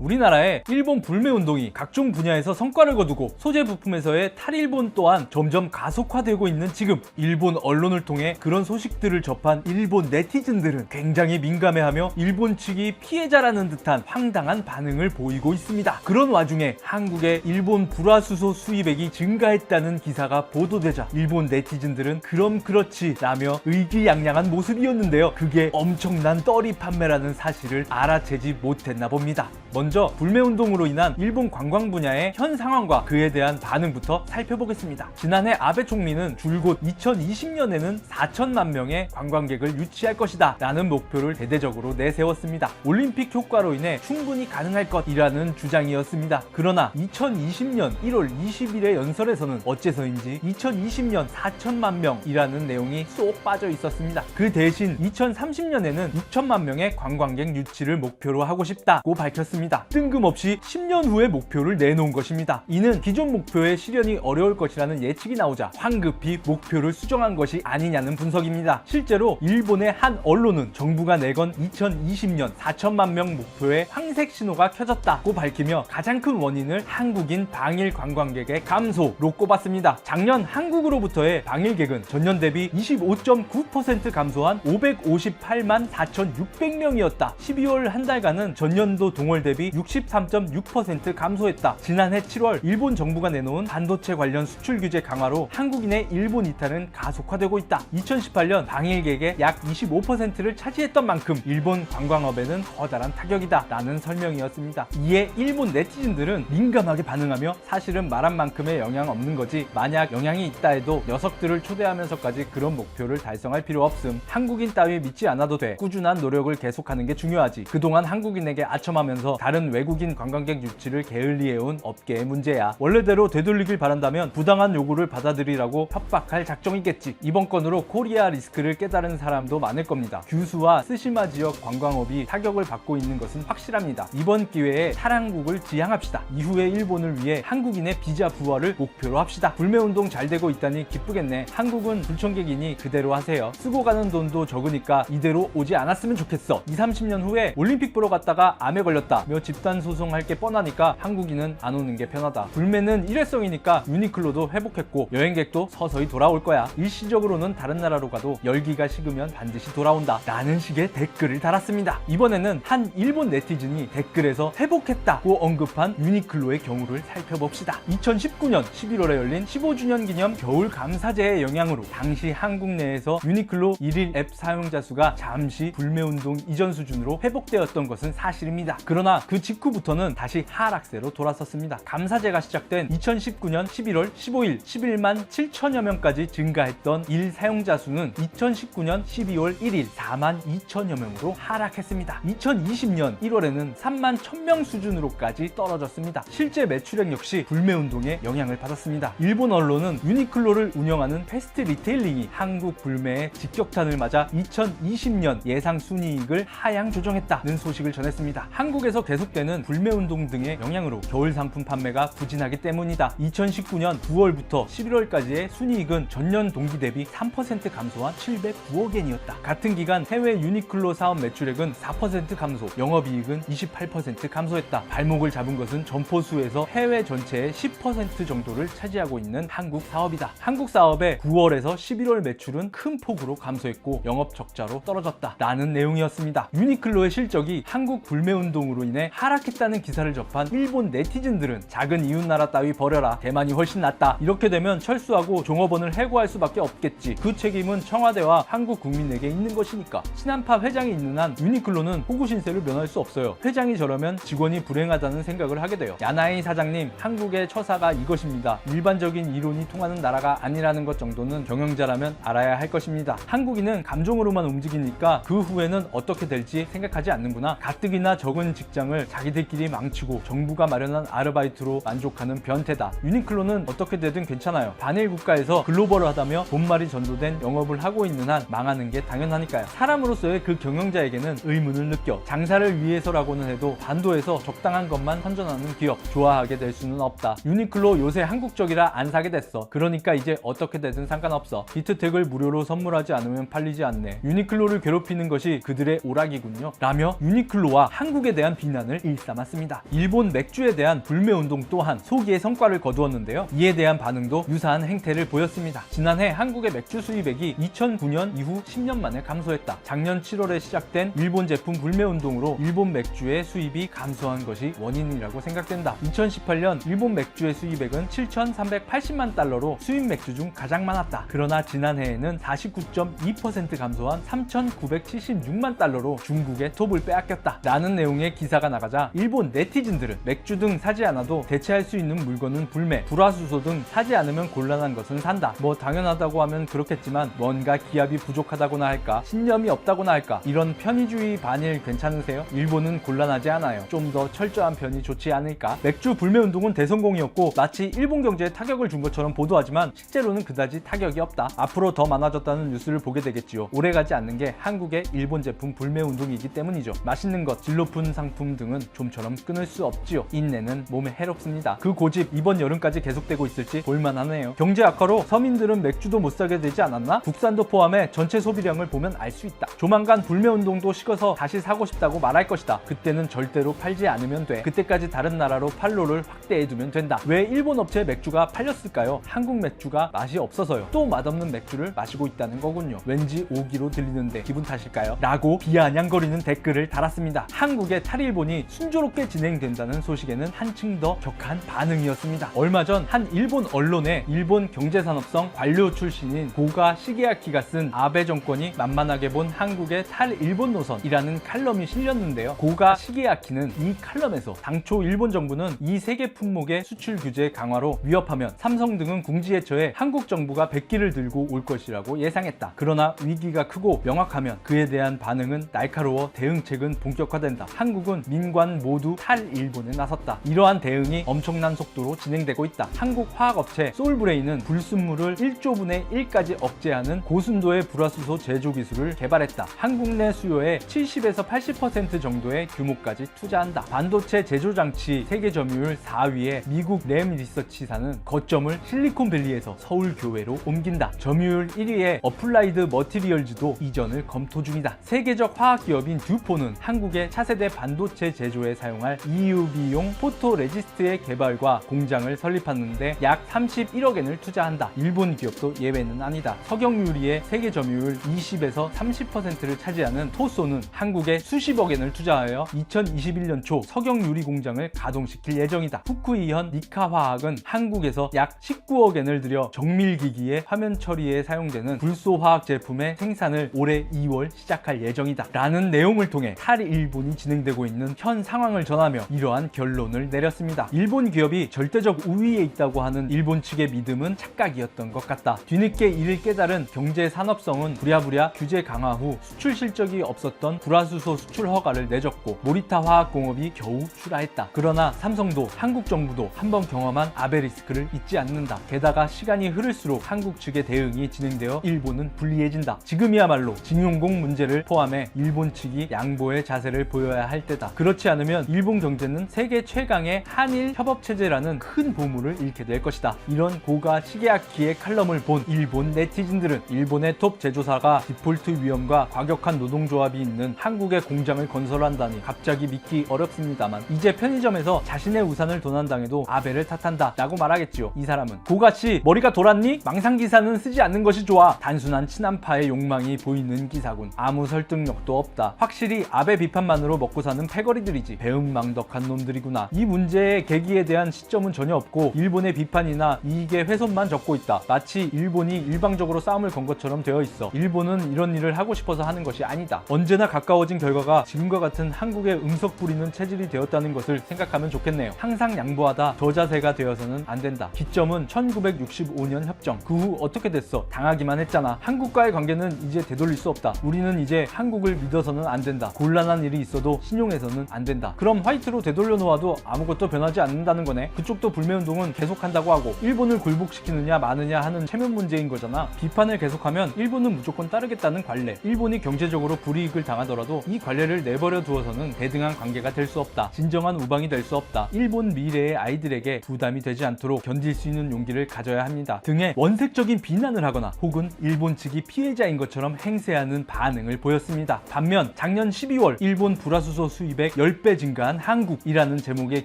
우리나라의 일본 불매운동이 각종 분야에서 성과를 거두고 소재 부품에서의 탈일본 또한 점점 가속화되고 있는 지금, 일본 언론을 통해 그런 소식들을 접한 일본 네티즌들은 굉장히 민감해하며 일본 측이 피해자라는 듯한 황당한 반응을 보이고 있습니다. 그런 와중에 한국의 일본 불화수소 수입액이 증가했다는 기사가 보도되자 일본 네티즌들은 그럼 그렇지 라며 의기양양한 모습이었는데요. 그게 엄청난 떨이 판매라는 사실을 알아채지 못했나 봅니다. 먼저 불매운동으로 인한 일본 관광 분야의 현 상황과 그에 대한 반응부터 살펴보겠습니다. 지난해 아베 총리는 줄곧 2020년에는 4천만 명의 관광객을 유치할 것이다 라는 목표를 대대적으로 내세웠습니다. 올림픽 효과로 인해 충분히 가능할 것이라는 주장이었습니다. 그러나 2020년 1월 20일의 연설에서는 어째서인지 2020년 4천만 명이라는 내용이 쏙 빠져 있었습니다. 그 대신 2030년에는 6천만 명의 관광객 유치를 목표로 하고 싶다고 밝혔습니다. 뜬금없이 10년 후의 목표를 내놓은 것입니다. 이는 기존 목표의 실현이 어려울 것이라는 예측이 나오자 황급히 목표를 수정한 것이 아니냐는 분석입니다. 실제로 일본의 한 언론은 정부가 내건 2020년 4천만 명 목표에 황색 신호가 켜졌다고 밝히며 가장 큰 원인을 한국인 방일 관광객의 감소로 꼽았습니다. 작년 한국으로부터의 방일객은 전년 대비 25.9% 감소한 558만 4,600명이었다. 12월 한 달간은 전년도 동월 대비 63.6% 감소했다. 지난해 7월 일본 정부가 내놓은 반도체 관련 수출 규제 강화로 한국인의 일본 이탈은 가속화되고 있다. 2018년 방일객의 약 25%를 차지했던 만큼 일본 관광업에는 커다란 타격이다 라는 설명이었습니다. 이에 일본 네티즌들은 민감하게 반응하며 사실은 말한 만큼의 영향 없는 거지, 만약 영향이 있다 해도 녀석들을 초대하면서까지 그런 목표를 달성할 필요 없음, 한국인 따위 믿지 않아도 돼, 꾸준한 노력을 계속하는 게 중요하지, 그동안 한국인에게 아첨하면서 다른 외국인 관광객 유치를 게을리해온 업계의 문제야, 원래대로 되돌리길 바란다면 부당한 요구를 받아들이라고 협박할 작정이겠지. 이번 건으로 코리아 리스크를 깨달은 사람도 많을 겁니다. 규슈와 스시마 지역 관광업이 타격을 받고 있는 것은 확실합니다. 이번 기회에 탈한국을 지향합시다. 이후의 일본을 위해 한국인의 비자 부활을 목표로 합시다. 불매운동 잘 되고 있다니 기쁘겠네. 한국은 불청객이니 그대로 하세요. 쓰고 가는 돈도 적으니까 이대로 오지 않았으면 좋겠어. 20, 30년 후에 올림픽 보러 갔다가 암에 걸렸다며 집단 소송할 게 뻔하니까 한국인은 안 오는 게 편하다. 불매는 일회성이니까 유니클로도 회복했고 여행객도 서서히 돌아올 거야. 일시적으로는 다른 나라로 가도 열기가 식으면 반드시 돌아온다 라는 식의 댓글을 달았습니다. 이번에는 한 일본 네티즌이 댓글에서 회복했다고 언급한 유니클로의 경우를 살펴봅시다. 2019년 11월에 열린 15주년 기념 겨울 감사제의 영향으로 당시 한국 내에서 유니클로 1일 앱 사용자 수가 잠시 불매운동 이전 수준으로 회복되었던 것은 사실입니다. 그러나 그 직후부터는 다시 하락세로 돌아섰습니다. 감사제가 시작된 2019년 11월 15일 11만 7천여 명까지 증가했던 일 사용자 수는 2019년 12월 1일 4만 2천여 명으로 하락했습니다. 2020년 1월에는 3만 1000명 수준으로까지 떨어졌습니다. 실제 매출액 역시 불매운동에 영향을 받았습니다. 일본 언론은 유니클로를 운영하는 패스트 리테일링이 한국 불매의 직격탄을 맞아 2020년 예상 순이익을 하향 조정했다는 소식을 전했습니다. 한국에서 계속되는 불매운동 등의 영향으로 겨울 상품 판매가 부진하기 때문이다. 2019년 9월부터 11월까지의 순이익은 전년 동기 대비 3% 감소한 709억엔이었다. 같은 기간 해외 유니클로 사업 매출액은 4% 감소, 영업이익은 28% 감소했다. 발목을 잡은 것은 점포수에서 해외 전체의 10% 정도를 차지하고 있는 한국 사업이다. 한국 사업의 9월에서 11월 매출은 큰 폭으로 감소했고 영업 적자로 떨어졌다 라는 내용이었습니다. 유니클로의 실적이 한국 불매운동으로 인해 하락했다는 기사를 접한 일본 네티즌들은 작은 이웃나라 따위 버려라, 대만이 훨씬 낫다, 이렇게 되면 철수하고 종업원을 해고할 수밖에 없겠지, 그 책임은 청와대와 한국 국민에게 있는 것이니까. 친한파 회장이 있는 한 유니클로는 호구 신세를 면할 수 없어요. 회장이 저러면 직원이 불행하다는 생각을 하게 돼요. 야나이 사장님, 한국의 처사가 이것입니다. 일반적인 이론이 통하는 나라가 아니라는 것 정도는 경영자라면 알아야 할 것입니다. 한국인은 감정으로만 움직이니까 그 후에는 어떻게 될지 생각하지 않는구나. 가뜩이나 적은 직장을 자기들끼리 망치고 정부가 마련한 아르바이트로 만족하는 변태다. 유니클로는 어떻게 되든 괜찮아요. 반일 국가에서 글로벌하다며 본말이 전도된 영업을 하고 있는 한 망하는 게 당연하니까요. 사람으로서의 그 경영자에게는 의문을 느껴. 장사를 위해서라고는 해도 반도에서 적당한 것만 선전하는 기업 좋아하게 될 수는 없다. 유니클로 요새 한국적이라 안 사게 됐어. 그러니까 이제 어떻게 되든 상관없어. 기트텍을 무료로 선물하지 않으면 팔리지 않네. 유니클로를 괴롭히는 것이 그들의 오락이군요 라며 유니클로와 한국에 대한 비난 비난을 일삼았습니다. 일본 맥주에 대한 불매운동 또한 소기의 성과를 거두었는데요. 이에 대한 반응도 유사한 행태를 보였습니다. 지난해 한국의 맥주 수입액이 2009년 이후 10년 만에 감소했다. 작년 7월에 시작된 일본 제품 불매운동으로 일본 맥주의 수입이 감소한 것이 원인이라고 생각된다. 2018년 일본 맥주의 수입액은 7,380만 달러로 수입 맥주 중 가장 많았다. 그러나 지난해에는 49.2% 감소한 3,976만 달러로 중국의 톱을 빼앗겼다. 라는 내용의 기사가 나가자 일본 네티즌들은 맥주 등 사지 않아도 대체할 수 있는 물건은 불매, 불화수소 등 사지 않으면 곤란한 것은 산다. 뭐 당연하다고 하면 그렇겠지만 뭔가 기압이 부족하다고나 할까, 신념이 없다고나 할까, 이런 편의주의 반일 괜찮으세요? 일본은 곤란하지 않아요. 좀 더 철저한 편이 좋지 않을까? 맥주 불매운동은 대성공이었고 마치 일본 경제에 타격을 준 것처럼 보도하지만 실제로는 그다지 타격이 없다. 앞으로 더 많아졌다는 뉴스를 보게 되겠지요. 오래가지 않는 게 한국의 일본 제품 불매운동이기 때문이죠. 맛있는 것, 질 높은 상품 등은 좀처럼 끊을 수 없지요. 인내는 몸에 해롭습니다. 그 고집 이번 여름까지 계속되고 있을지 볼만하네요. 경제 악화로 서민들은 맥주도 못 사게 되지 않았나? 국산도 포함해 전체 소비량을 보면 알 수 있다. 조만간 불매운동도 식어서 다시 사고 싶다고 말할 것이다. 그때는 절대로 팔지 않으면 돼. 그때까지 다른 나라로 판로를 확대해두면 된다. 왜 일본 업체의 맥주가 팔렸을까요? 한국 맥주가 맛이 없어서요. 또 맛없는 맥주를 마시고 있다는 거군요. 왠지 오기로 들리는데 기분 탓일까요? 라고 비아냥거리는 댓글을 달았습니다. 한국의 탈일본이 순조롭게 진행된다는 소식에는 한층 더 격한 반응이었습니다. 얼마 전 한 일본 언론에 일본 경제산업성 관료 출신인 고가 시게아키가 쓴 아베 정권이 만만하게 본 한국의 탈일본 노선이라는 칼럼이 실렸는데요. 고가 시게아키는 이 칼럼에서 당초 일본 정부는 이 세계 품목의 수출 규제 강화로 위협하면 삼성 등은 궁지에 처해 한국 정부가 백기를 들고 올 것이라고 예상했다. 그러나 위기가 크고 명확하면 그에 대한 반응은 날카로워 대응책은 본격화된다. 한국은 민관 모두 탈일본에 나섰다. 이러한 대응이 엄청난 속도로 진행되고 있다. 한국 화학업체 소울브레인은 불순물을 1조분의 1까지 억제하는 고순도의 불화수소 제조 기술을 개발했다. 한국 내 수요의 70에서 80% 정도의 규모까지 투자한다. 반도체 제조 장치 세계 점유율 4위의 미국 램 리서치사는 거점을 실리콘밸리에서 서울교외로 옮긴다. 점유율 1위의 어플라이드 머티리얼즈도 이전을 검토 중이다. 세계적 화학기업인 듀포는 한국의 차세대 반도체 제조에 사용할 EUV용 포토레지스트의 개발과 공장을 설립하는데 약 31억엔을 투자한다. 일본 기업도 예외는 아니다. 석영유리의 세계 점유율 20에서 30%를 차지하는 토소는 한국에 수십억엔을 투자하여 2021년 초 석영유리 공장을 가동시킬 예정이다. 후쿠이현 니카화학은 한국에서 약 19억엔을 들여 정밀기기의 화면 처리에 사용되는 불소화학 제품의 생산을 올해 2월 시작할 예정이다. 라는 내용을 통해 탈일본이 진행되고 있는 현 상황을 전하며 이러한 결론을 내렸습니다. 일본 기업이 절대적 우위에 있다고 하는 일본 측의 믿음은 착각이었던 것 같다. 뒤늦게 이를 깨달은 경제 산업성은 부랴부랴 규제 강화 후 수출 실적이 없었던 불화수소 수출 허가를 내줬고 모리타 화학공업이 겨우 출하했다. 그러나 삼성도 한국 정부도 한번 경험한 아베 리스크를 잊지 않는다. 게다가 시간이 흐를수록 한국 측의 대응이 진행되어 일본은 불리해진다. 지금이야말로 징용공 문제를 포함해 일본 측이 양보의 자세를 보여야 할 때다. 그렇지 않으면 일본 경제는 세계 최강의 한일 협업체제라는 큰 보물을 잃게 될 것이다. 이런 고가 시게아키의 칼럼을 본 일본 네티즌들은 일본의 톱 제조사가 디폴트 위험과 과격한 노동조합이 있는 한국의 공장을 건설한다니 갑자기 믿기 어렵습니다만 이제 편의점에서 자신의 우산을 도난당해도 아베를 탓한다 라고 말하겠지요. 이 사람은 고가씨 머리가 돌았니? 망상기사는 쓰지 않는 것이 좋아. 단순한 친한파의 욕망이 보이는 기사군. 아무 설득력도 없다. 확실히 아베 비판만으로 먹고 사는 패거리들이지 배은망덕한 놈들이구나. 이 문제의 계기에 대한 시점은 전혀 없고 일본의 비판이나 이익의 훼손만 적고 있다. 마치 일본이 일방적으로 싸움을 건 것처럼 되어 있어. 일본은 이런 일을 하고 싶어서 하는 것이 아니다. 언제나 가까워진 결과가 지금과 같은 한국의 응석 부리는 체질이 되었다는 것을 생각하면 좋겠네요. 항상 양보하다 저자세가 되어서는 안 된다. 기점은 1965년 협정. 그 후 어떻게 됐어? 당하기만 했잖아. 한국과의 관계는 이제 되돌릴 수 없다. 우리는 이제 한국을 믿어서는 안 된다. 곤란한 일이 있어도 신용해서는 안 된다. 그럼 화이트로 되돌려 놓아도 아무것도 변하지 않는다는 거네. 그쪽도 불매운동은 계속한다고 하고 일본을 굴복시키느냐 마느냐 하는 체면 문제인 거잖아. 비판을 계속하면 일본은 무조건 따르겠다는 관례. 일본이 경제적으로 불이익을 당하더라도 이 관례를 내버려 두어서는 대등한 관계가 될 수 없다. 진정한 우방이 될 수 없다. 일본 미래의 아이들에게 부담이 되지 않도록 견딜 수 있는 용기를 가져야 합니다. 등의 원색적인 비난을 하거나 혹은 일본 측이 피해자인 것처럼 행세하는 반응을 보였습니다. 반면 작년 12월 일본 불화수소 수입의 수백 10배 증가한 한국이라는 제목의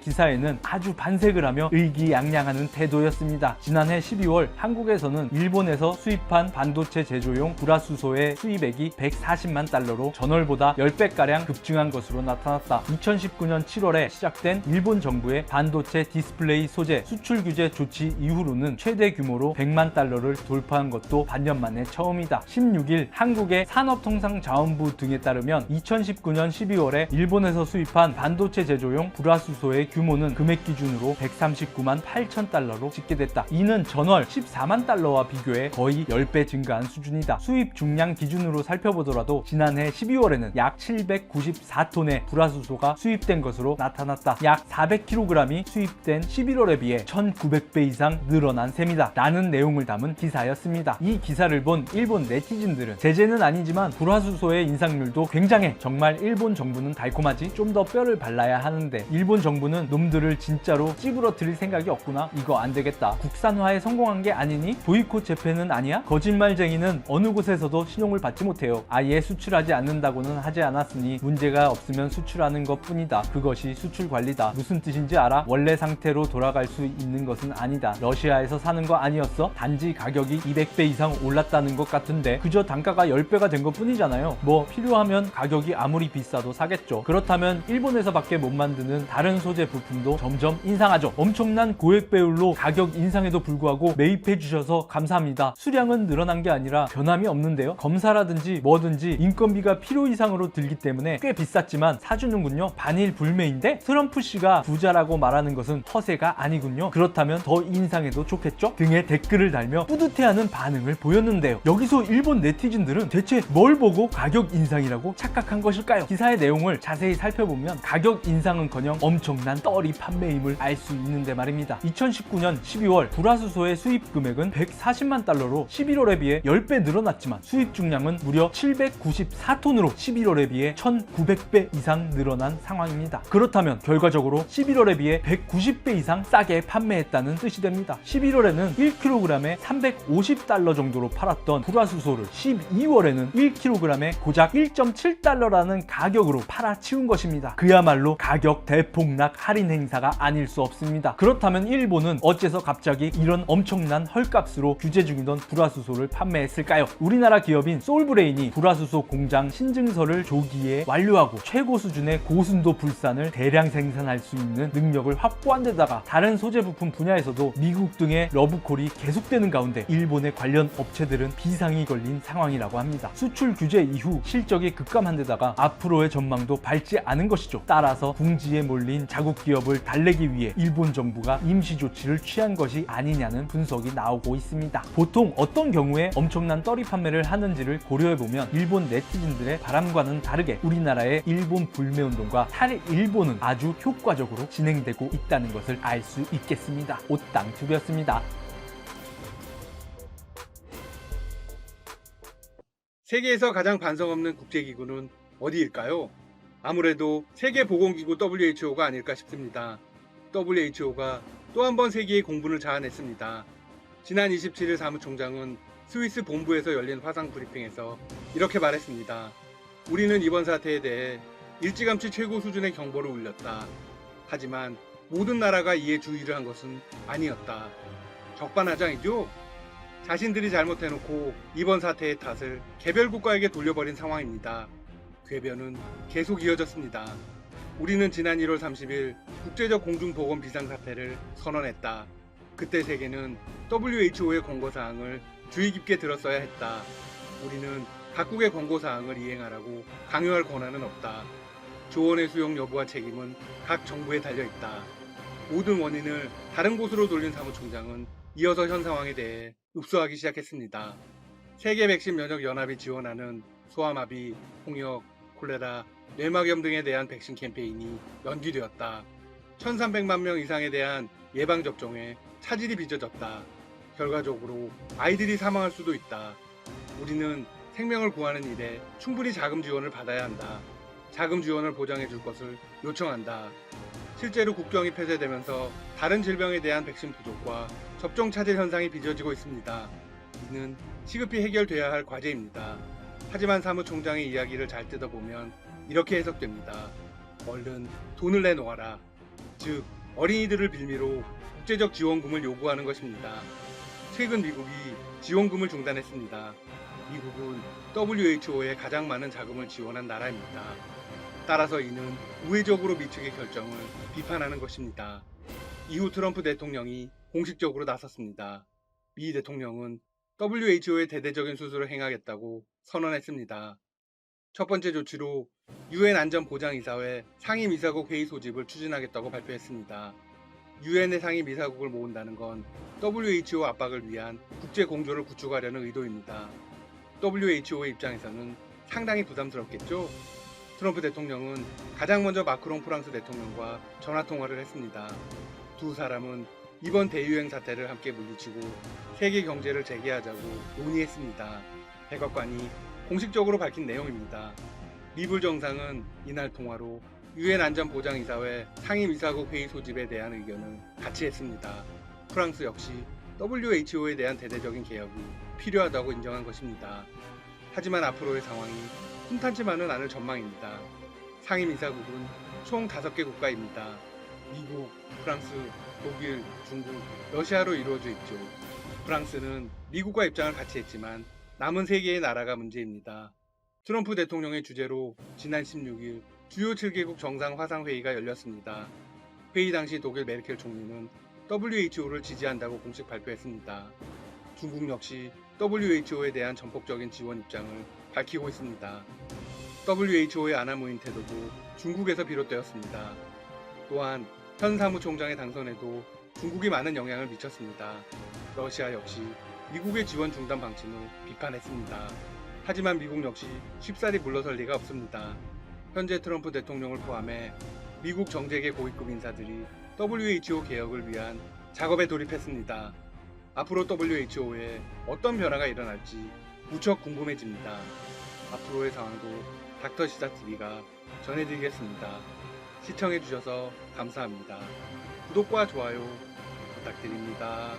기사에는 아주 반색을 하며 의기양양하는 태도였습니다. 지난해 12월 한국에서는 일본에서 수입한 반도체 제조용 불화수소의 수입액이 140만 달러로 전월보다 10배가량 급증한 것으로 나타났다. 2019년 7월에 시작된 일본 정부의 반도체 디스플레이 소재 수출 규제 조치 이후로는 최대 규모로 100만 달러를 돌파한 것도 반년 만에 처음이다. 16일 한국의 산업통상자원부 등에 따르면 2019년 12월에 일본에서 수입한 반도체 제조용 불화수소의 규모는 금액 기준으로 139만 8천 달러로 집계됐다. 이는 전월 14만 달러와 비교해 거의 10배 증가한 수준이다. 수입 중량 기준으로 살펴보더라도 지난해 12월에는 약 794톤의 불화수소가 수입된 것으로 나타났다. 약 400kg이 수입된 11월에 비해 1900배 이상 늘어난 셈이다 라는 내용을 담은 기사였습니다. 이 기사를 본 일본 네티즌들은 제재는 아니지만 불화수소의 인상률도 굉장해. 정말 일본 정부는 달콤하지? 좀 더 뼈를 발라야 하는데 일본 정부는 놈들을 진짜로 찌부러뜨릴 생각이 없구나. 이거 안 되겠다. 국산화에 성공한 게 아니니? 보이콧 재팬은 아니야? 거짓말쟁이는 어느 곳에서도 신용을 받지 못해요. 아예 수출하지 않는다고는 하지 않았으니 문제가 없으면 수출하는 것 뿐이다. 그것이 수출 관리다. 무슨 뜻인지 알아? 원래 상태로 돌아갈 수 있는 것은 아니다. 러시아에서 사는 거 아니었어? 단지 가격이 200배 이상 올랐다는 것 같은데 그저 단가가 10배가 된 것 뿐이잖아요. 뭐 필요하면 가격이 아무리 비싸도 사겠죠. 그렇다면 일본에서밖에 못 만드는 다른 소재 부품도 점점 인상하죠. 엄청난 고액 배율로 가격 인상에도 불구하고 매입해 주셔서 감사합니다. 수량은 늘어난 게 아니라 변함이 없는데요. 검사라든지 뭐든지 인건비가 필요 이상으로 들기 때문에 꽤 비쌌지만 사주는군요. 반일 불매인데 트럼프 씨가 부자라고 말하는 것은 허세가 아니군요. 그렇다면 더 인상해도 좋겠죠? 등에 댓글을 달며 뿌듯해하는 반응을 보였는데요. 여기서 일본 네티즌들은 대체 뭘 보고 가격 인상이라고 착각한 것일까요? 기사의 내용을 자세히 살펴보면 가격 인상은커녕 엄청난 떨이 판매임을 알 수 있는데 말입니다. 2019년 12월 불화수소의 수입 금액은 140만 달러로 11월에 비해 10배 늘어났지만 수입 중량은 무려 794톤으로 11월에 비해 1900배 이상 늘어난 상황입니다. 그렇다면 결과적으로 11월에 비해 190배 이상 싸게 판매했다는 뜻이 됩니다. 11월에는 1kg에 350달러 정도로 팔았던 불화수소를 12월에는 1kg에 고작 1.7달러라는 가격으로 팔아치운 것입니다. 그야말로 가격 대폭락 할인 행사가 아닐 수 없습니다. 그렇다면 일본은 어째서 갑자기 이런 엄청난 헐값으로 규제 중이던 불화수소를 판매했을까요? 우리나라 기업인 소울브레인이 불화수소 공장 신증서를 조기에 완료하고 최고 수준의 고순도 불산을 대량 생산할 수 있는 능력을 확보한 데다가 다른 소재 부품 분야에서도 미국 등의 러브콜이 계속되는 가운데 일본의 관련 업체들은 비상이 걸린 상황이라고 합니다. 수출 규제 이후 실적이 급감한 데다가 앞으로의 전망도 밝지 않은 것이죠. 따라서 궁지에 몰린 자국 기업을 달래기 위해 일본 정부가 임시 조치를 취한 것이 아니냐는 분석이 나오고 있습니다. 보통 어떤 경우에 엄청난 떨이 판매를 하는지를 고려해보면 일본 네티즌들의 바람과는 다르게 우리나라의 일본 불매운동과 탈일본은 아주 효과적으로 진행되고 있다는 것을 알 수 있겠습니다. 옷땅튜브였습니다. 세계에서 가장 반성 없는 국제기구는 어디일까요? 아무래도 세계보건기구 WHO가 아닐까 싶습니다. WHO가 또 한 번 세계의 공분을 자아냈습니다. 지난 27일 사무총장은 스위스 본부에서 열린 화상 브리핑에서 이렇게 말했습니다. 우리는 이번 사태에 대해 일찌감치 최고 수준의 경보를 울렸다. 하지만 모든 나라가 이에 주의를 한 것은 아니었다. 적반하장이죠? 자신들이 잘못해놓고 이번 사태의 탓을 개별 국가에게 돌려버린 상황입니다. 궤변은 계속 이어졌습니다. 우리는 지난 1월 30일 국제적 공중보건 비상사태를 선언했다. 그때 세계는 WHO의 권고사항을 주의 깊게 들었어야 했다. 우리는 각국의 권고사항을 이행하라고 강요할 권한은 없다. 조언의 수용 여부와 책임은 각 정부에 달려있다. 모든 원인을 다른 곳으로 돌린 사무총장은 이어서 현 상황에 대해 읍소하기 시작했습니다. 세계 백신 면역 연합이 지원하는 소아마비, 홍역, 콜레라, 뇌막염 등에 대한 백신 캠페인이 연기되었다. 1300만 명 이상에 대한 예방접종에 차질이 빚어졌다. 결과적으로 아이들이 사망할 수도 있다. 우리는 생명을 구하는 일에 충분히 자금 지원을 받아야 한다. 자금 지원을 보장해 줄 것을 요청한다. 실제로 국경이 폐쇄되면서 다른 질병에 대한 백신 부족과 접종 차질 현상이 빚어지고 있습니다. 이는 시급히 해결돼야 할 과제입니다. 하지만 사무총장의 이야기를 잘 뜯어보면 이렇게 해석됩니다. 얼른 돈을 내놓아라. 즉, 어린이들을 빌미로 국제적 지원금을 요구하는 것입니다. 최근 미국이 지원금을 중단했습니다. 미국은 WHO에 가장 많은 자금을 지원한 나라입니다. 따라서 이는 우회적으로 미측의 결정을 비판하는 것입니다. 이후 트럼프 대통령이 공식적으로 나섰습니다. 미 대통령은 WHO의 대대적인 수술을 행하겠다고 선언했습니다. 첫 번째 조치로 유엔 안전보장이사회 상임이사국 회의 소집을 추진하겠다고 발표했습니다. 유엔의 상임이사국을 모은다는 건 WHO 압박을 위한 국제 공조를 구축하려는 의도입니다. WHO의 입장에서는 상당히 부담스럽겠죠? 트럼프 대통령은 가장 먼저 마크롱 프랑스 대통령과 전화통화를 했습니다. 두 사람은 이번 대유행 사태를 함께 물리치고 세계 경제를 재개하자고 논의했습니다. 백악관이 공식적으로 밝힌 내용입니다. 리불 정상은 이날 통화로 유엔 안전보장이사회 상임이사국 회의 소집에 대한 의견을 같이 했습니다. 프랑스 역시 WHO에 대한 대대적인 개혁이 필요하다고 인정한 것입니다. 하지만 앞으로의 상황이 순탄치만은 않을 전망입니다. 상임이사국은 총 5개 국가입니다. 미국, 프랑스, 독일, 중국, 러시아로 이루어져 있죠. 프랑스는 미국과 입장을 같이 했지만 남은 3개의 나라가 문제입니다. 트럼프 대통령의 주재로 지난 16일 주요 7개국 정상화상회의가 열렸습니다. 회의 당시 독일 메르켈 총리는 WHO를 지지한다고 공식 발표했습니다. 중국 역시 WHO에 대한 전폭적인 지원 입장을 밝히고 있습니다. WHO의 아나무인 태도도 중국에서 비롯되었습니다. 또한 현 사무총장의 당선에도 중국이 많은 영향을 미쳤습니다. 러시아 역시 미국의 지원 중단 방침을 비판했습니다. 하지만 미국 역시 쉽사리 물러설 리가 없습니다. 현재 트럼프 대통령을 포함해 미국 정재계 고위급 인사들이 WHO 개혁을 위한 작업에 돌입했습니다. 앞으로 WHO에 어떤 변화가 일어날지 무척 궁금해집니다. 앞으로의 상황도 닥터시사TV가 전해드리겠습니다. 시청해주셔서 감사합니다. 구독과 좋아요 부탁드립니다.